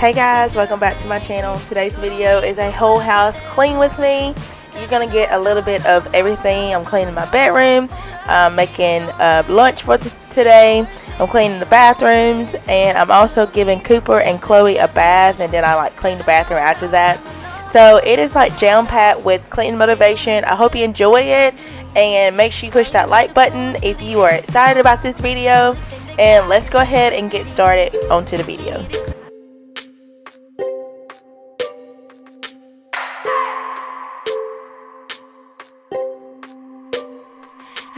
Hey guys, welcome back to my channel. Today's video is a whole house clean with me. You're gonna get a little bit of everything. I'm cleaning my bedroom, making lunch for today. I'm cleaning the bathrooms, and I'm also giving Cooper and Chloe a bath, and then I clean the bathroom after that. So it is jam-packed with cleaning motivation. I hope you enjoy it, and make sure you push that like button if you are excited about this video. And let's go ahead and get started onto the video.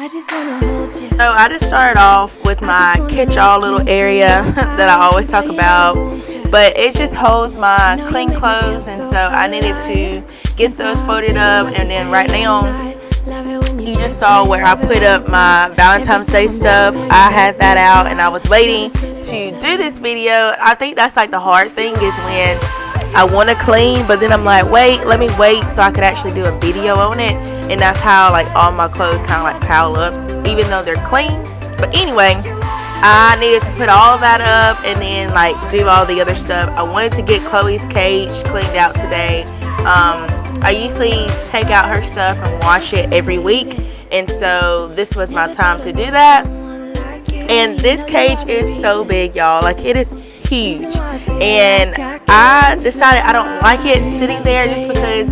So I just started off with my catch-all little area that I always talk about, but it just holds my clean clothes, and so I needed to get those folded up. And then right now you just saw where I put up my Valentine's Day stuff. I had that out and I was waiting to do this video. I think that's the hard thing, is when I want to clean, but then I'm like, wait, let me wait so I could actually do a video on it. And that's how all my clothes kind of pile up, even though they're clean. But anyway, I needed to put all of that up and then do all the other stuff. I wanted to get Chloe's cage cleaned out today. I usually take out her stuff and wash it every week, and so this was my time to do that. And this cage is so big, y'all. It is huge, and I decided I don't like it sitting there just because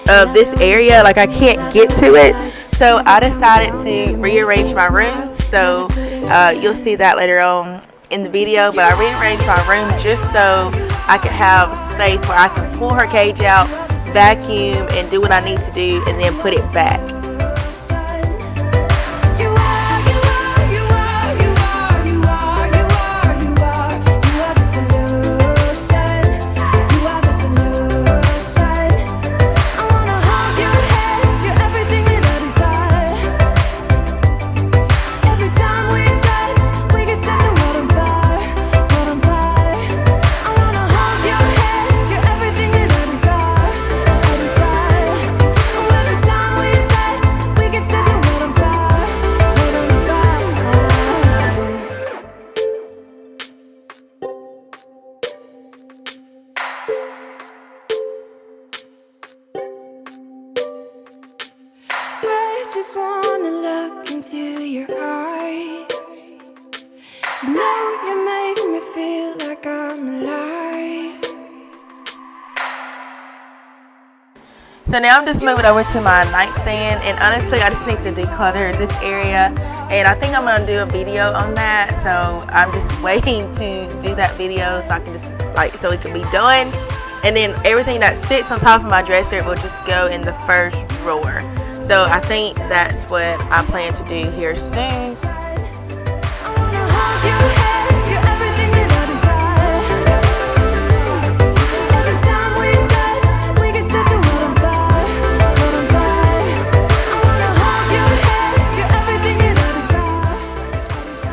of this area. I can't get to it, so I decided to rearrange my room. So you'll see that later on in the video, but I rearranged my room just so I could have space where I can pull her cage out, vacuum, and do what I need to do, and then put it back. Just wanna look into your eyes. You know you make me feel like I'm alive. So now I'm just moving over to my nightstand, and honestly I just need to declutter this area, and I think I'm gonna do a video on that. So I'm just waiting to do that video so I can just so it can be done, and then everything that sits on top of my dresser will just go in the first drawer. So I think that's what I plan to do here soon.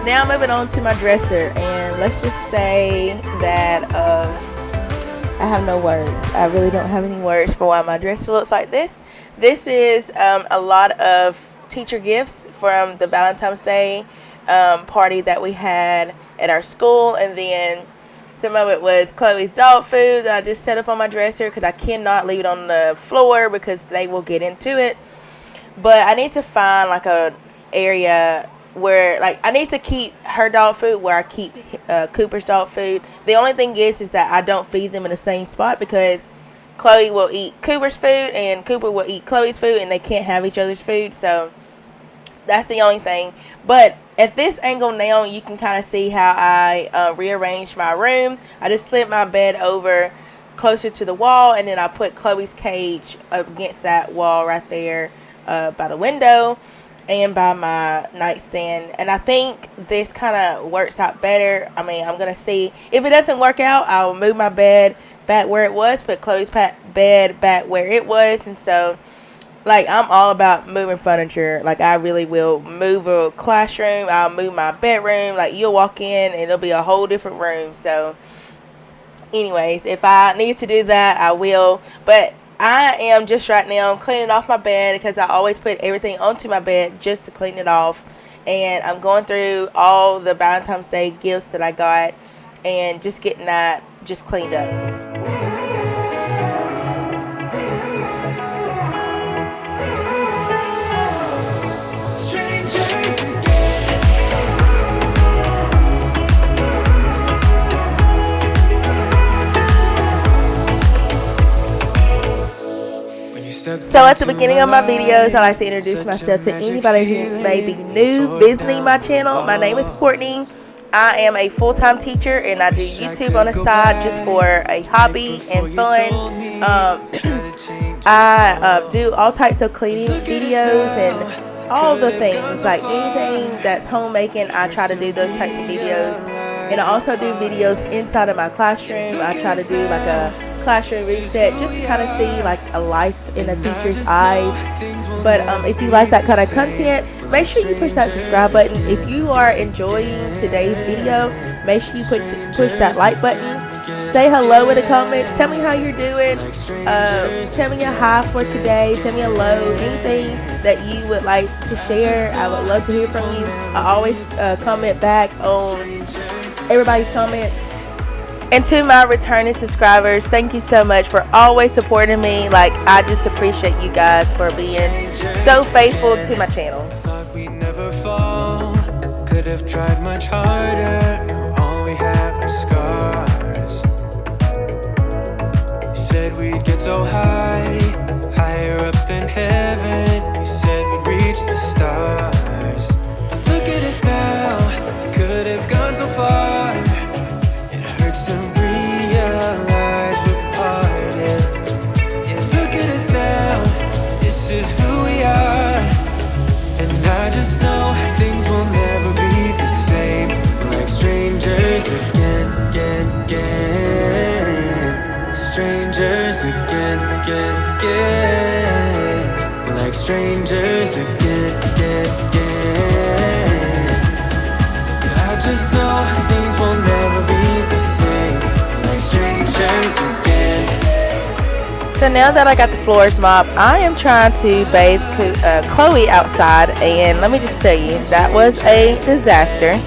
Now moving on to my dresser, and let's just say that I have no words. I really don't have any words for why my dresser looks like this. This is a lot of teacher gifts from the Valentine's Day party that we had at our school, and then some of it was Chloe's dog food that I just set up on my dresser because I cannot leave it on the floor because they will get into it. But I need to find a area where I need to keep her dog food where I keep Cooper's dog food. The only thing is that I don't feed them in the same spot, because Chloe will eat Cooper's food and Cooper will eat Chloe's food, and they can't have each other's food. So that's the only thing. But at this angle now, you can kind of see how I rearranged my room. I just slid my bed over closer to the wall, and then I put Chloe's cage against that wall right there by the window and by my nightstand. And I think this kind of works out better. I mean, I'm going to see. If it doesn't work out, I'll move my bed back where it was, put Chloe's bed back where it was. And so I'm all about moving furniture. I really will move a classroom, I'll move my bedroom. You'll walk in and it'll be a whole different room. So anyways, if I need to do that, I will. But I am just right now cleaning off my bed, because I always put everything onto my bed just to clean it off. And I'm going through all the Valentine's Day gifts that I got and just getting that just cleaned up. So at the beginning of my videos, I like to introduce myself to anybody who may be new visiting my channel. My name is Courtney. I am a full-time teacher, and I do YouTube on the side just for a hobby and fun. I do all types of cleaning videos and all the things, like anything that's homemaking, I try to do those types of videos. And I also do videos inside of my classroom. I try to do like a classroom reset, just to kind of see like a life in a teacher's eyes. But if you like that kind of content, make sure you push that subscribe button. If you are enjoying today's video, make sure you push that like button. Say hello in the comments. Tell me how you're doing. Tell me a hi for today. Tell me hello. Anything that you would like to share, I would love to hear from you. I always comment back on everybody's comments. And to my returning subscribers, thank you so much for always supporting me. Like, I just appreciate you guys for being so faithful to my channel. Thought we'd never fall. Could have tried much harder. All we have are scars. You said we'd get so high, higher up than heaven. You said we'd reach the stars. But look at us now. Could have gone so far. To realize we're parted. Yeah, look at us now. This is who we are. And I just know things will never be the same. We're like strangers again. Strangers again. We're like strangers again. I just know things will never be the same, like strangers again. So now that I got the floors mopped, I am trying to bathe Chloe outside, and let me just tell you, that was a disaster.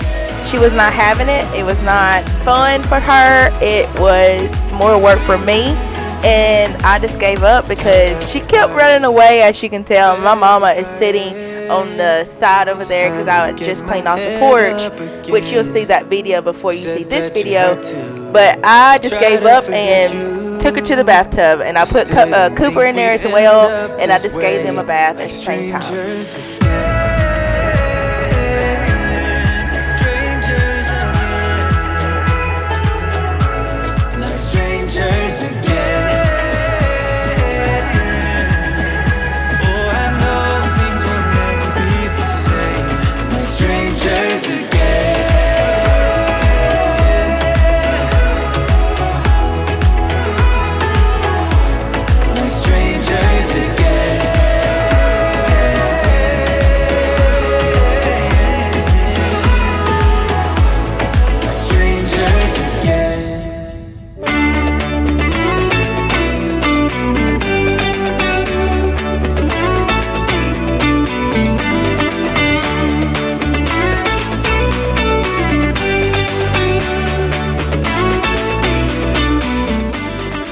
She was not having it. It was not fun for her. It was more work for me, and I just gave up because she kept running away. As you can tell, my mama is sitting on the side over there because I just cleaned off the porch, which you'll see that video before you see this video. But I just gave up and took her to the bathtub, and I put Cooper in there as well, and I just gave them a bath at the same time.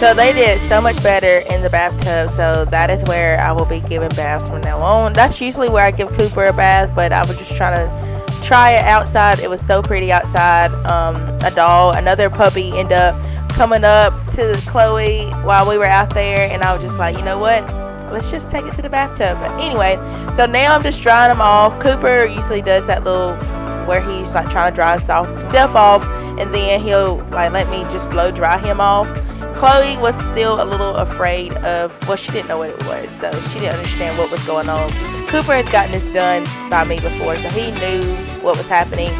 So they did so much better in the bathtub, so that is where I will be giving baths from now on. That's usually where I give Cooper a bath, but I was just trying to try it outside. It was so pretty outside. Another puppy ended up coming up to Chloe while we were out there, and I was just like, you know what? Let's just take it to the bathtub. But anyway, so now I'm just drying them off. Cooper usually does that little where he's like trying to dry himself off, and then he'll like let me just blow dry him off. Chloe was still a little afraid of, well, she didn't know what it was, so she didn't understand what was going on. Cooper has gotten this done by me before, so he knew what was happening.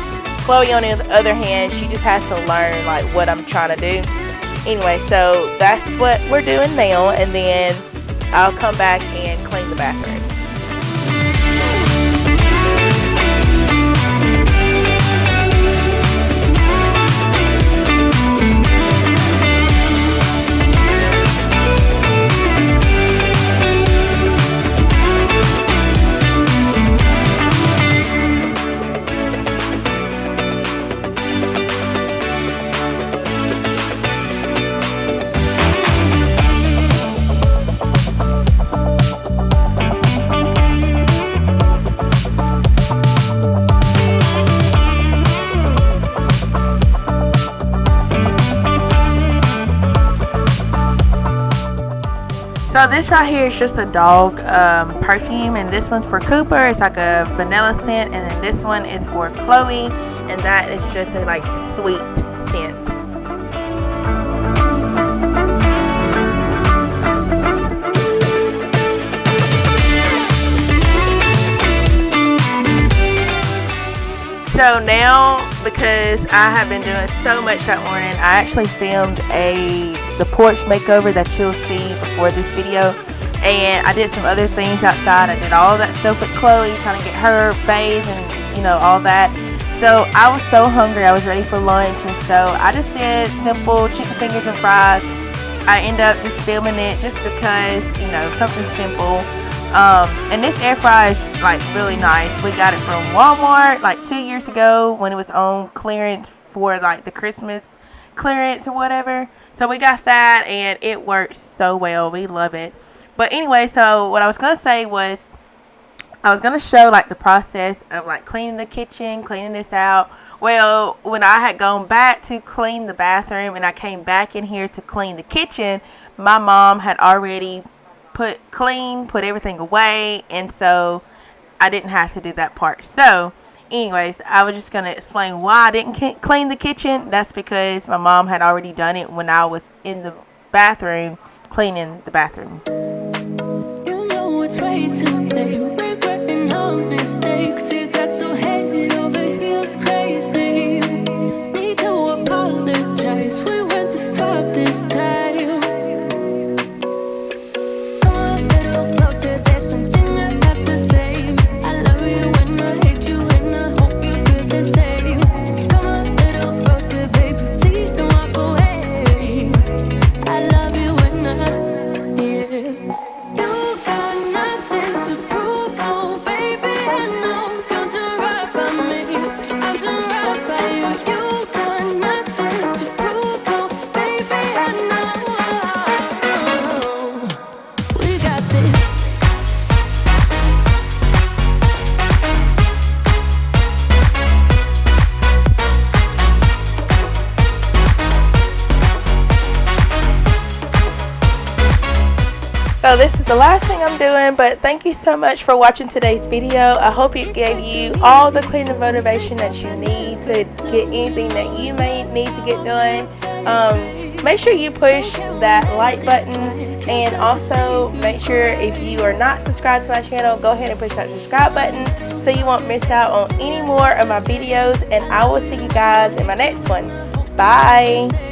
Chloe, on the other hand, she just has to learn like what I'm trying to do. Anyway, so that's what we're doing now, and then I'll come back and clean the bathroom. So this right here is just a dog perfume, and this one's for Cooper. It's like a vanilla scent, and then this one is for Chloe, and that is just a like sweet scent. So now, because I have been doing so much that morning, I actually filmed the porch makeover that you'll see before this video, and I did some other things outside. I did all that stuff with Chloe, trying to get her bathed and, you know, all that. So I was so hungry, I was ready for lunch, and so I just did simple chicken fingers and fries. I ended up just filming it just because, you know, something simple. And this air fryer is like really nice. We got it from Walmart like 2 years ago when it was on clearance for like the Christmas clearance or whatever. So we got that, and it works so well. We love it. But anyway, so what I was gonna say was I was gonna show like the process of like cleaning the kitchen, cleaning this out. Well, when I had gone back to clean the bathroom and I came back in here to clean the kitchen, my mom had already put everything away, and so I didn't have to do that part. So anyways, I was just gonna explain why I didn't clean the kitchen. That's because my mom had already done it when I was in the bathroom cleaning the bathroom. You know it's way too late, regretting our mistakes. You got so head over heels crazy. Need to apologize, we went too far this time. So this is the last thing I'm doing, but thank you so much for watching today's video. I hope it gave you all the cleaning motivation that you need to get anything that you may need to get done. Make sure you push that like button, and also make sure if you are not subscribed to my channel, go ahead and push that subscribe button so you won't miss out on any more of my videos, and I will see you guys in my next one. Bye.